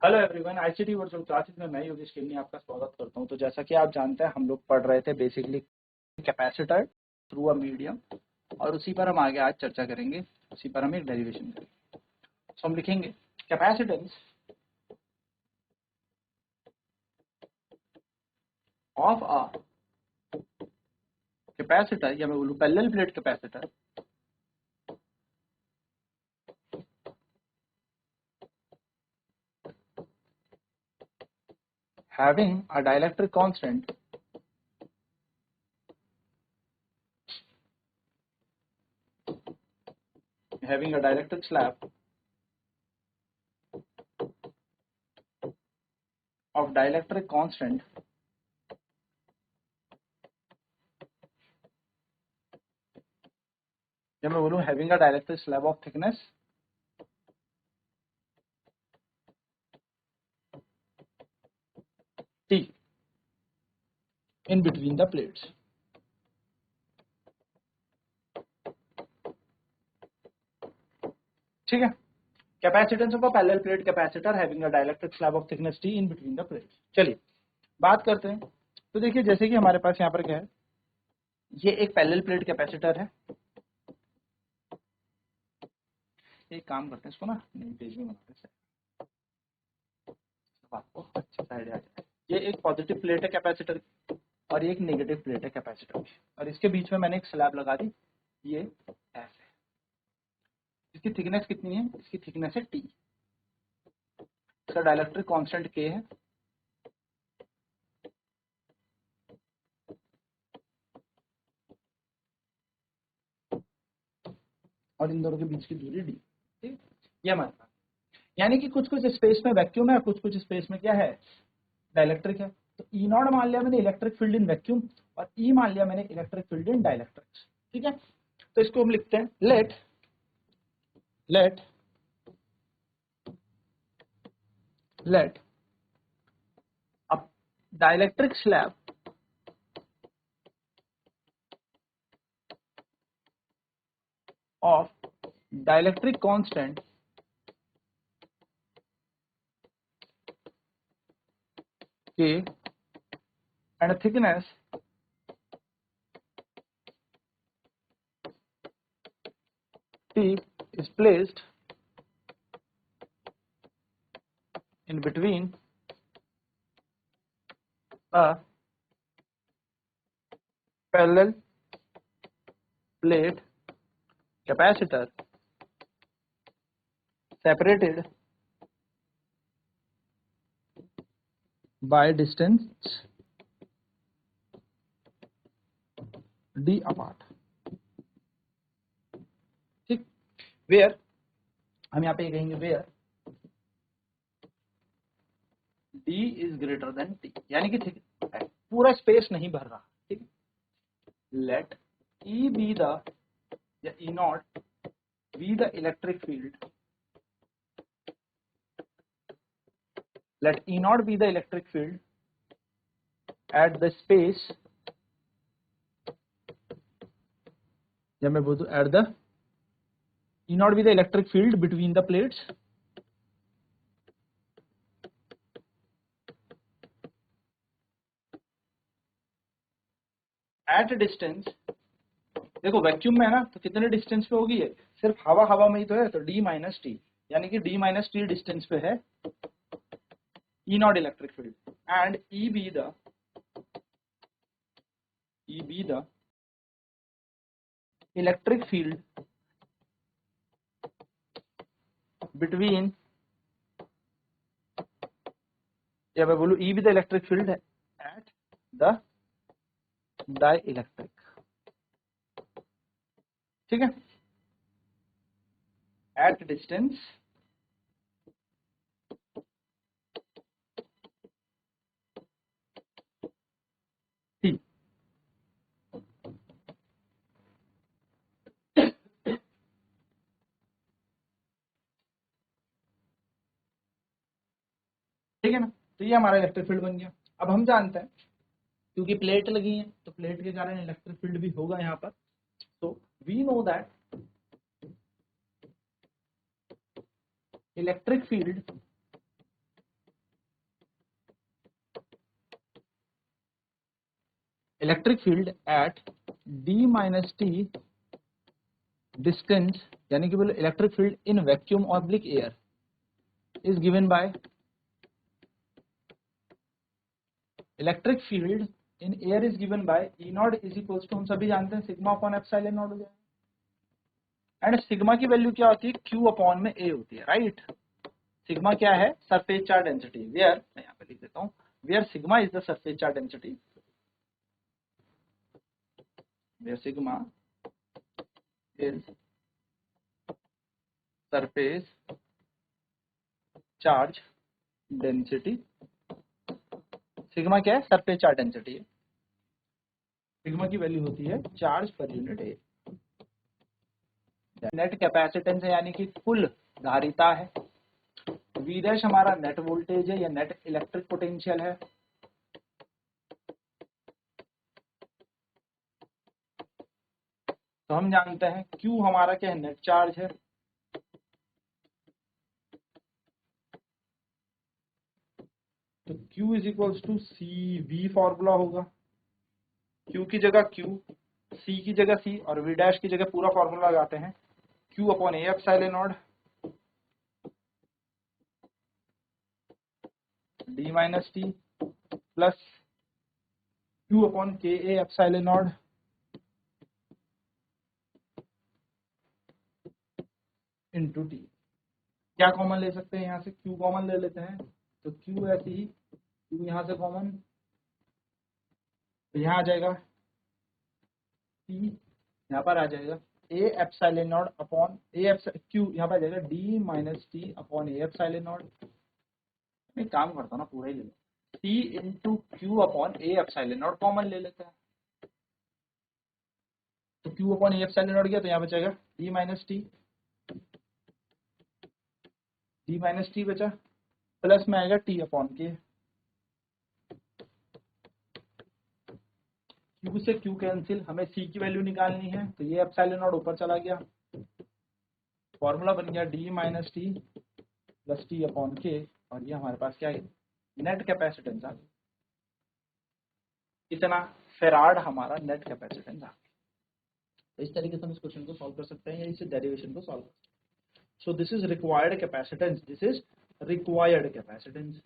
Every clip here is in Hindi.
Hello everyone, ICT virtual classes में मैं योगेश केलनी आपका स्वागत करता हूं। तो जैसा कि आप जानते हैं, हम लोग पढ़ रहे थे basically capacitor through a medium, और उसी पर हम आगे आज चर्चा करेंगे। उसी पर हम एक डेरिवेशन करेंगे। तो हम लिखेंगे कैपेसिटेंस ऑफ अ कैपेसिटर, या मैं बोलूं parallel plate capacitor having a dielectric constant having a dielectric slab of dielectric constant या मैं बोलूं having a dielectric slab of thickness T in between the plates। ठीक है, capacitance of a parallel plate capacitor having a dielectric slab of thickness T in between the plates. चलिए बात करते हैं। तो देखिए, जैसे कि हमारे पास यहाँ पर क्या है, ये एक पैरेलल प्लेट कैपेसिटर है। एक काम करते हैं, इसको ना नई पेज में बनाते हैं, आपको अच्छे से आइडिया आ जाए। ये एक पॉजिटिव प्लेट है कैपेसिटर की, और ये एक नेगेटिव प्लेट है कैपेसिटर की, और इसके बीच में मैंने एक स्लैब लगा दी। ये ऐसे, इसकी थिकनेस कितनी है? इसकी थिकनेस है टी। इसका डाइलेक्ट्रिक कांस्टेंट के है, और इन दोनों के बीच की दूरी डी। ठीक, ये हमारे पास, यानी कि कुछ कुछ स्पेस में वैक्यूम है, कुछ कुछ स्पेस में क्या है, डाइलेक्ट्रिक है। तो ई नॉट मान लिया मैंने इलेक्ट्रिक फील्ड इन वैक्यूम, और ई मान लिया मैंने इलेक्ट्रिक फील्ड इन डाइलेक्ट्रिक्स। ठीक है, तो इसको हम लिखते हैं let a dielectric slab of dielectric constant K and thickness T is placed in between a parallel plate capacitor separated by distance d apart। ठीक, वेयर, हम यहाँ पे कहेंगे where d is greater than t, यानी कि ठीक पूरा स्पेस नहीं भर रहा। ठीक, लेट E बी द, या E not be the electric field, let E naught be the electric field at the space, या मैं बोलूं at the E naught be the electric field between the plates at a distance। देखो वैक्यूम में है ना, तो कितने डिस्टेंस पे होगी ये, सिर्फ हवा हवा में ही तो है, तो d माइनस टी, यानी कि d माइनस टी डिस्टेंस पे है E naught electric field, and E be the electric field between, या मैं बोलूं E be the electric field at the dielectric। ठीक है, at distance t। ठीक है ना, तो ये हमारा इलेक्ट्रिक फील्ड बन गया। अब हम जानते हैं, क्योंकि प्लेट लगी है तो प्लेट के कारण इलेक्ट्रिक फील्ड भी होगा यहाँ पर। तो we know that electric field electric field at D minus T distance, यानी कि बोले electric field in vacuum oblique air is given by electric field in air is given by E not is equals to, हम सभी जानते हैं सिग्मा अपॉन एप्सिलॉन नॉट हो जाएगा। एंड सिग्मा की वैल्यू क्या होती है, क्यू अपॉन में ए होती है, राइट। सिग्मा क्या है, सरफेस चार्ज डेंसिटी, वेयर, मैं यहाँ पे लिख देता हूँ, where sigma is the surface charge density, where sigma is surface charge density. Sigma क्या है, सरफेस चार्ज डेंसिटी है। सिग्मा की वैल्यू होती है charge per unit A. Net capacitance है, यानी कि कुल धारिता है। वी डैश हमारा नेट वोल्टेज है या नेट इलेक्ट्रिक पोटेंशियल है। तो हम जानते हैं Q हमारा क्या है, नेट चार्ज है। तो Q is equals to C V formula होगा। Q की जगह Q, C की जगह C और V डैश की जगह पूरा फॉर्मूला लगाते हैं, Q upon A epsilon naught D minus T plus Q upon K A epsilon naught into T. क्या कॉमन ले सकते हैं, यहाँ से Q कॉमन ले लेते हैं, तो Q ऐसे ही, Q यहाँ से कॉमन, तो यहाँ आ जाएगा T, यहाँ पर आ जाएगा ए epsilon not upon A Q, यहाँ पर आ जाएगा D minus T upon A epsilon not. मैं काम करता हूँ ना, पूरा ही ले लो, T into Q upon A epsilon naught common ले लेते हैं। तो Q upon A epsilon not गया, तो यहाँ बचेगा डी माइनस टी बचा, प्लस में आएगा T अपॉन के। Q से Q कैंसिल, हमें C की वैल्यू निकालनी है, तो ये एप्सिलॉन नॉट ऊपर चला गया, फॉर्मूला बन गया D minus T plus T upon के, और ये हमारे पास क्या है, नेट कैपेसिटेंस आ गई। इतना फेराड हमारा नेट कैपेसिटेंस आ गया। तो इस तरीके से हम इस क्वेश्चन को सॉल्व कर सकते हैं या इस डेरिवेशन को सॉल्व कर सकते हैं। So this is required capacitance, this is required capacitance.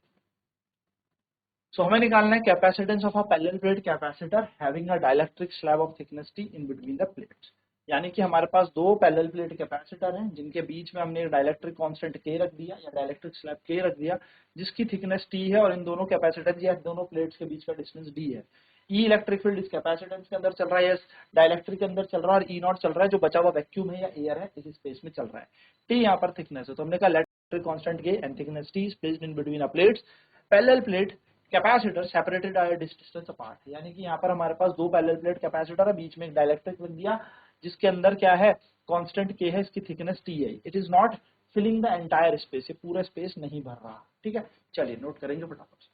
So हमें निकालना है capacitance of a parallel plate capacitor having a dielectric slab of thickness T in between the plates. यानी कि हमारे पास दो पैरेलल प्लेट कैपेसिटर हैं जिनके बीच में हमने डाइलेक्ट्रिक कांस्टेंट के रख दिया या डाइलेक्ट्रिक स्लैब के रख दिया, जिसकी थिकनेस टी है, और इन दोनों कैपेसिटर या दोनों प्लेट्स के बीच का डिस्टेंस डी है। ई इलेक्ट्रिक फील्ड इस कैपेसिटेंस के अंदर चल रहा है या डाइलेक्ट्रिक के अंदर चल रहा है, और ई नॉट चल रहा है जो बचा हुआ वैक्यूम है या एयर है इस स्पेस में चल रहा है। टी यहाँ पर थिकनेस है, तो हमने कहा इलेक्ट्रिक कांस्टेंट के and thickness T is placed in between a plates. Parallel plate capacitor separated by distance apart, यानी कि यहाँ पर हमारे पास दो पैरेलल प्लेट कैपेसिटर है, बीच में एक डाइलेक्ट्रिक रख दिया जिसके अंदर क्या है, कांस्टेंट के है, इसकी थिकनेस टी है। It is not filling the entire space, ये पूरा स्पेस नहीं भर रहा। ठीक है, चलिए नोट करेंगे फटाफट से।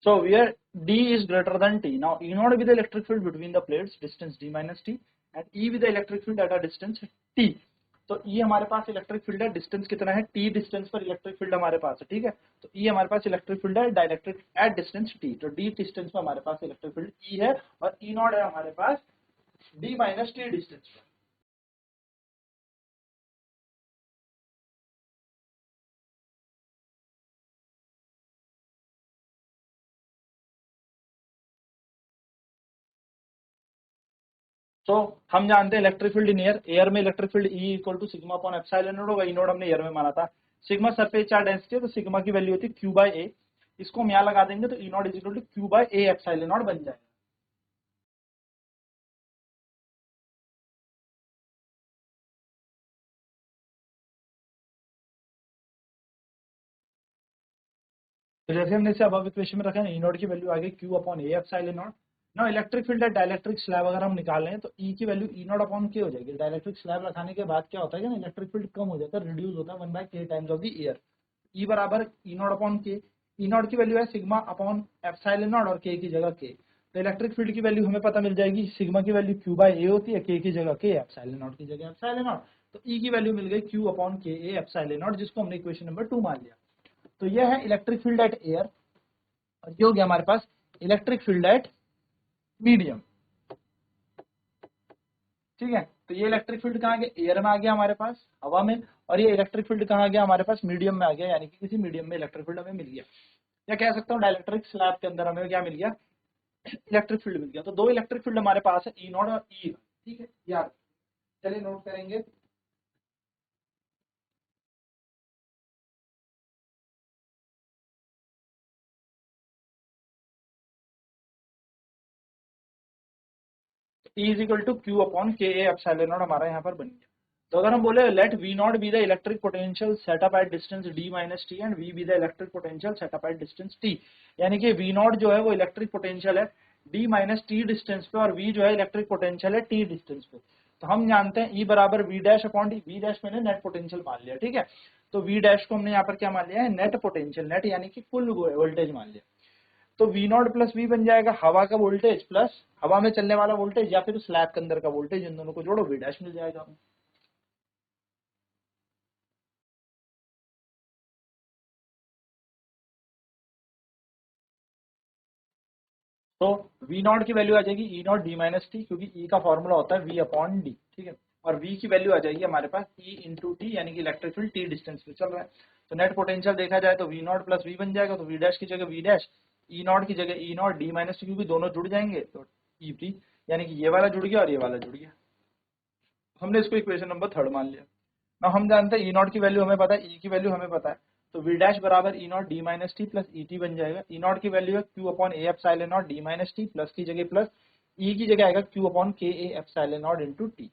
So where D is greater than T, now E naught with the electric field between the plates, distance D minus T, and E with the electric field at a distance T. तो E हमारे पास इलेक्ट्रिक फील्ड है, डिस्टेंस कितना है, T डिस्टेंस पर इलेक्ट्रिक फील्ड हमारे पास है। ठीक है, तो E हमारे पास इलेक्ट्रिक फील्ड है डाइलेक्ट्रिक एट डिस्टेंस T, तो D डिस्टेंस पर हमारे पास इलेक्ट्रिक फील्ड E है, और E नॉट है हमारे पास D माइनस T डिस्टेंस पर। तो हम जानते हैं इलेक्ट्रिक फील्ड इन एयर में electric field E equal to sigma upon epsilon not होगा। ई नॉट हमने एयर में माना था। सिग्मा सरफेस चार्ज डेंसिटी है, तो सिग्मा की वैल्यू होती है क्यू बाय ए, इसको हम यहाँ लगा देंगे तो E not is equal to Q by A epsilon naught बन जाएगा। तो जैसे हमने इसे अब इक्वेशन में रखा है, ई नॉट की वैल्यू आ गई Q upon A epsilon not. ना इलेक्ट्रिक फील्ड है डाइलेक्ट्रिक स्लैब अगर हम निकाल लें तो ई की वैल्यू ई नॉट अपॉन के हो जाएगी। डाइलेक्ट्रिक स्लैब लगाने के बाद क्या होता है ना, इलेक्ट्रिक फील्ड कम हो जाता है, रिड्यूस होता है 1 बाय के टाइम्स ऑफ द एयर। ई बराबर ई नॉट अपॉन के, ई नॉट की वैल्यू है सिग्मा अपॉन एप्सिलॉन नॉट और के की जगह के, तो इलेक्ट्रिक फील्ड की वैल्यू हमें पता मिल जाएगी, सिग्मा की वैल्यू Q बाय ए होती है, के की जगह के, एप्सिलॉन नॉट की जगह एप्सिलॉन नॉट। तो ई की वैल्यू मिल गई Q upon K A epsilon not, जिसको हमने इक्वेशन नंबर 2 मान लिया। तो यह है इलेक्ट्रिक फील्ड एट एयर, और ये हो गया हमारे पास इलेक्ट्रिक फील्ड एट मीडियम। ठीक है, तो ये इलेक्ट्रिक फील्ड कहाँ गया, एयर में आ गया हमारे पास, हवा में, और ये इलेक्ट्रिक फील्ड कहाँ गया हमारे पास, मीडियम में आ गया, यानी कि किसी मीडियम में इलेक्ट्रिक फील्ड हमें मिल गया। या कह सकता हूँ डाइलेक्ट्रिक स्लैब के अंदर हमें क्या मिल गया, इलेक्ट्रिक फील्ड मिल गया। तो दो इलेक्ट्रिक फील्ड हमारे पास है, ई नॉट और ई। ठीक है यार, चलिए नोट करेंगे। E is equal to Q upon K A epsilon not हमारा यहाँ पर बन गया। तो अगर हम बोले let V not be the electric potential set up at distance d minus T and V be the electric potential set up at distance t, यानी कि वी नॉट जो है वो इलेक्ट्रिक पोटेंशियल है d माइनस टी डिस्टेंस पे, और v जो है इलेक्ट्रिक पोटेंशियल है t डिस्टेंस पे। तो हम जानते हैं E बराबर V dash upon D, V dash मैंने नेट पोटेंशियल मान लिया। ठीक है, तो वी डैश को हमने यहाँ पर क्या मान लिया है, नेट पोटेंशियल, नेट यानी कि कुल वोल्टेज मान लिया। तो वी नॉट प्लस वी बन जाएगा हवा का वोल्टेज प्लस हवा में चलने वाला वोल्टेज, या फिर स्लैब के अंदर का वोल्टेज, इन दोनों को जोड़ो वी डैश मिल जाएगा हमें। तो वी नॉट की वैल्यू आ जाएगी ई नॉट डी माइनस टी, क्योंकि ई का फॉर्मूला होता है वी अपॉन डी। ठीक है, और वी की वैल्यू आ जाएगी हमारे पास ई इंटू टी, यानी कि इलेक्ट्रिक फील्ड टी डिस्टेंस पे चल रहा है। तो नेट पोटेंशियल देखा जाए तो वी नॉट प्लस वी बन जाएगा, तो वी डैश की जगह वी डैश, ई नॉट की जगह ई नॉट, डी माइनस टी, क्योंकि दोनों जुड़ जाएंगे तो ई टी, यानी कि ये वाला जुड़ गया और ये वाला जुड़ गया। हमने इसको इक्वेशन नंबर 3 मान लिया। ना हम जानते हैं ई नॉट की वैल्यू हमें पता है, ई की वैल्यू हमें पता है, तो वी डैश बराबर E naught D minus T plus E T बन जाएगा। ई नॉट की वैल्यू है Q upon A epsilon naught D minus T, plus की जगह प्लस, ई की जगह आएगा Q upon K A epsilon naught into T.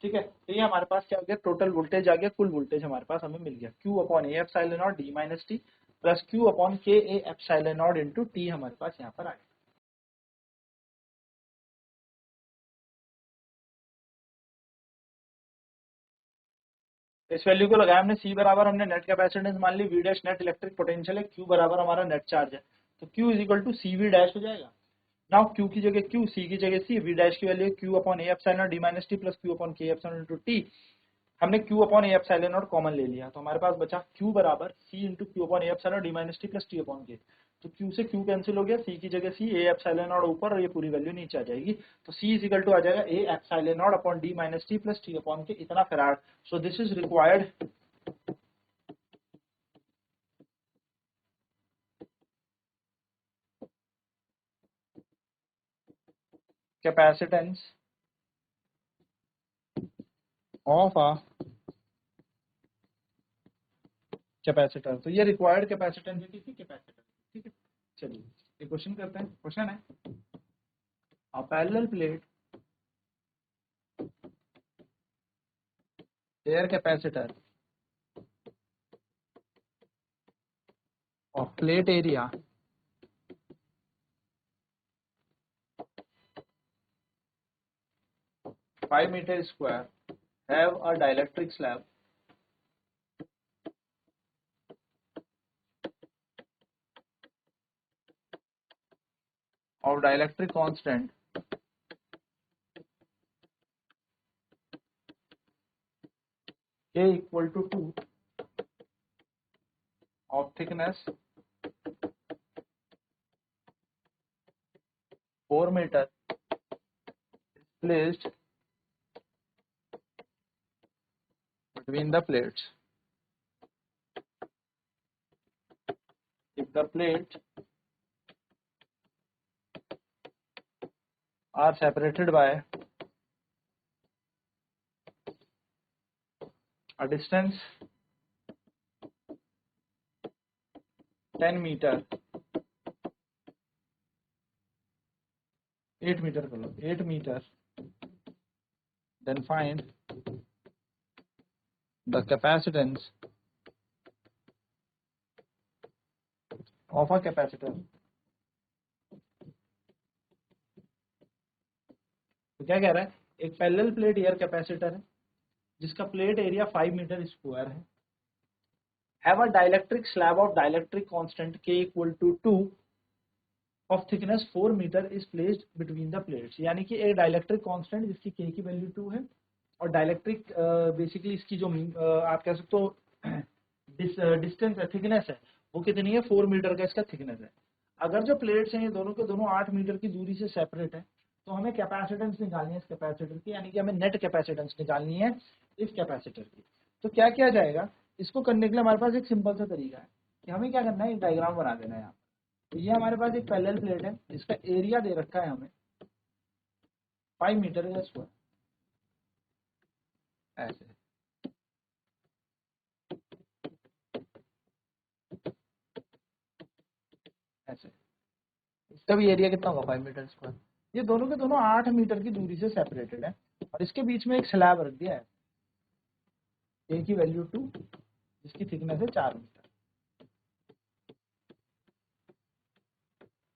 ठीक है, तो ये हमारे पास क्या हो गया, टोटल वोल्टेज आ गया, कुल वोल्टेज हमारे पास हमें मिल गया, Q upon A epsilon naught D minus T plus Q upon K A epsilon naught into T हमारे पास यहाँ पर आ गया। इस वैल्यू को लगाया हमने, सी बराबर हमने नेट कैपेसिटेंस मान ली, V dash net electric potential है, क्यू बराबर हमारा नेट चार्ज है, तो Q is equal to C V dash हो जाएगा। नाउ क्यू की जगह क्यू, सी की जगह सी, वी डैश की value Q upon A epsilon D minus T plus Q upon K epsilon into T. हमने Q upon A epsilon naught common ले लिया, तो हमारे पास बचा क्यू बराबर C into Q upon A epsilon D minus T plus T upon K. तो क्यू से क्यू कैंसिल हो गया, सी की जगह सी, ए एप्सिलॉन नॉट ऊपर और ये पूरी वैल्यू नीचे आ जाएगी। तो सी इज इक्वल टू आ जाएगा ए epsilon not upon D minus T plus T upon के, इतना farad. So this is required capacitance of a capacitor. तो ये रिक्वायर्ड कैपेसिटेंस है किसी कैपेसिटर। ठीक है, चलिए ये क्वेश्चन करते हैं। क्वेश्चन है अ parallel plate air capacitor of plate area 5 meter square have a dielectric slab of dielectric constant K equal to 2 of thickness 4 meter placed between the plates. If the plates are separated by a distance 10 meter, 8 meter, 8 meter, then find the capacitance of a capacitor. तो क्या कह रहा है, एक पैरेलल प्लेट एयर कैपेसिटर है जिसका प्लेट एरिया 5 मीटर स्क्वायर है, have a dielectric slab of dielectric constant K equal to 2 of thickness 4 metre is placed between the plates, यानी कि एक डाइलेक्ट्रिक कांस्टेंट जिसकी के की वैल्यू 2 है और डाइलेक्ट्रिक बेसिकली इसकी जो आप कह सकते हो डिस्टेंस है, थिकनेस है, वो कितनी है 4 मीटर का इसका थिकनेस है। अगर जो प्लेट्स हैं ये दोनों के दोनों 8 मीटर की दूरी से सेपरेट है तो हमें कैपेसिटेंस निकालनी है इस कैपेसिटर की, यानी कि हमें नेट कैपेसिटेंस निकालनी है इस कैपेसिटर की। तो क्या किया जाएगा, इसको करने के लिए हमारे पास एक सिंपल सा तरीका है कि हमें क्या करना है, एक डायग्राम बना देना है यहाँ। तो ये हमारे पास एक पैरेलल प्लेट है, इसका एरिया दे रखा है हमें 5 मीटर का स्क्वायर, ऐसे ऐसे इसका भी एरिया कितना होगा 5 मीटर स्क्वायर। ये दोनों के दोनों 8 मीटर की दूरी से सेपरेटेड है और इसके बीच में एक स्लैब रख दिया है ए की वैल्यू 2 जिसकी थिकनेस है 4 मीटर,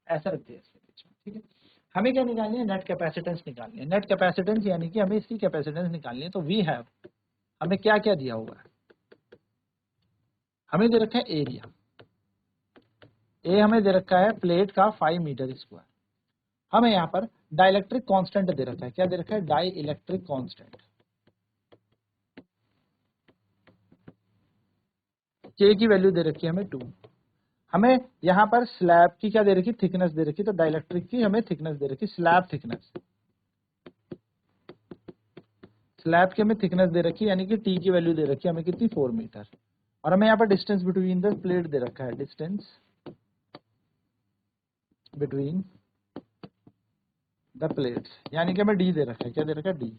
ऐसा रख दिया इसके बीच में। ठीक है, हमें क्या निकालनी है, नेट कैपेसिटेंस निकालनी है। नेट कैपेसिटेंस यानी कि हमें इसकी कैपेसिटेंस निकालनी है। तो वी हैव, हमें क्या क्या दिया हुआ है, हमें दे रखा है एरिया, ए हमें दे रखा है प्लेट का 5 मीटर स्क्वायर, हमें यहाँ पर डाइलेक्ट्रिक कांस्टेंट दे रखा है, क्या दे रखा है, डाई इलेक्ट्रिक कांस्टेंट, के की वैल्यू दे रखी है हमें 2, हमें यहाँ पर स्लैब की क्या दे रखी, थिकनेस दे रखी, तो डाइलेक्ट्रिक की हमें थिकनेस दे रखी, स्लैब थिकनेस, स्लैब की हमें थिकनेस दे रखी, यानी कि टी की वैल्यू दे रखी है हमें कितनी 4 मीटर, और हमें यहाँ पर डिस्टेंस बिटवीन द प्लेट दे रखा है, डिस्टेंस बिटवीन द प्लेट्स, यानी कि हमें डी दे रखा है, क्या दे रखा है, डी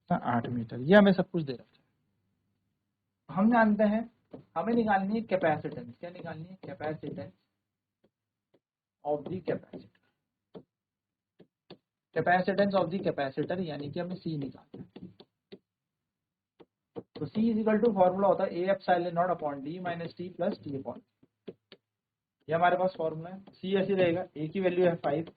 8 मीटर, ये हमें सब कुछ दे रखा है। हम जानते हैं हमें निकालनी है कैपेसिटेंस, क्या निकालनी है, capacitance of the capacitor, capacitance of the capacitor, यानी कि हमें सी निकालना है। तो सी इज इक्वल टू फॉर्मूला होता है ए epsilon not upon D minus T plus T upon, ये हमारे पास फॉर्मूला है। सी ऐसे रहेगा, ए की वैल्यू है 5,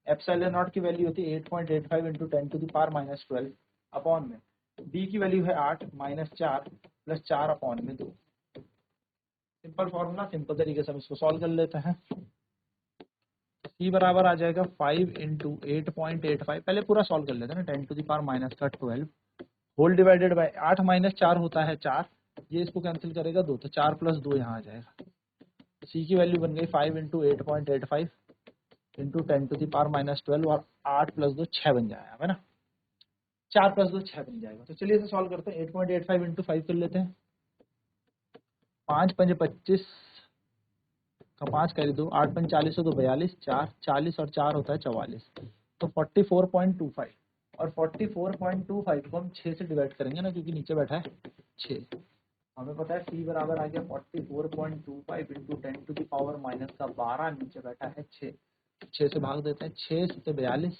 एप्सिलॉन नॉट की वैल्यू होती है 8.85 into 10 to the power minus 12 upon में डी की वैल्यू है 8 माइनस 4 प्लस 4 अपॉन में 2। सिंपल फॉर्मूला, सिंपल तरीके से हम इसको सॉल्व कर लेते हैं। सी बराबर आ जाएगा 5 इंटू 8.85, पहले पूरा सॉल्व कर लेते हैं ना, 10 टू द पावर माइनस का 12 होल डिवाइडेड बाय 8 माइनस 4 होता है 4, ये इसको कैंसिल करेगा 2, तो 4 प्लस 2 यहाँ आ जाएगा। सी की वैल्यू बन गई 5 into 8.85 into 10 to the power minus 12 और 8 प्लस 2 6 बन जाएगा, है ना, 4 प्लस 2 6 बन जाएगा। तो चलिए इसे सॉल्व करते हैं, 8.85 इंटू 5 कर लेते हैं, 5 पंजे 25 का 5 कैरी 2, 8 पंज 40 हो तो 42, 4 40 और 4 होता है 44, तो 44.25, और 44.25 को हम 6 से डिवाइड करेंगे ना, क्योंकि नीचे बैठा है 6। हमें पता है सी बराबर आ गया 44.25 into 10 to the power minus का 12, नीचे बैठा है 6, 6 से भाग देते हैं, 6 से 42,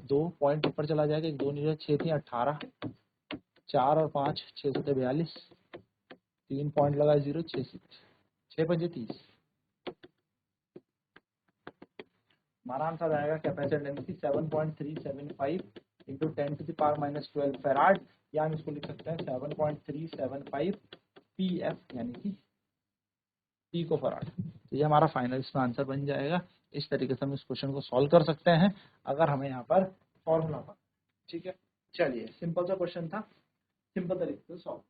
2 पॉइंट ऊपर चला जाएगा, 1 2 नहीं, 6 थी 18, 4 और 5 6 से 42, 3 पॉइंट लगा 0, 6 6 पंजे 30, हमारा आंसर आएगा capacitance density 7.375 into 10 to the power minus 12 farad, या हम इसको लिख सकते हैं 7.375 पीएफ, यानी कि पीको फराड। तो ये हमारा फाइनल इसका आंसर बन जाएगा। इस तरीके से हम इस क्वेश्चन को सॉल्व कर सकते हैं अगर हमें यहाँ पर फॉर्मूला पता। ठीक है, चलिए सिंपल सा क्वेश्चन था, सिंपल तरीके से सॉल्व।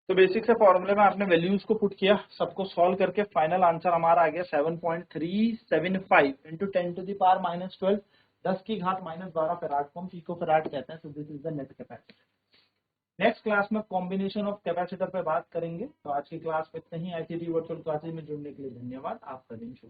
तो बेसिक से फॉर्मूले में आपने वैल्यूज को पुट किया, सबको सॉल्व करके फाइनल आंसर हमारा आ गया 7.375 into 10 to the power minus 12, 10 की घात माइनस 12 फेराड को हम पिको फेराड कहते हैं। So this is the net capacity. Next class में कॉम्बिनेशन ऑफ कैपेसिटर पे बात करेंगे। तो आज की क्लास में इतना ही। ICT वर्चुअल क्लासेज में जुड़ने के लिए धन्यवाद। आपका दिन शुभ।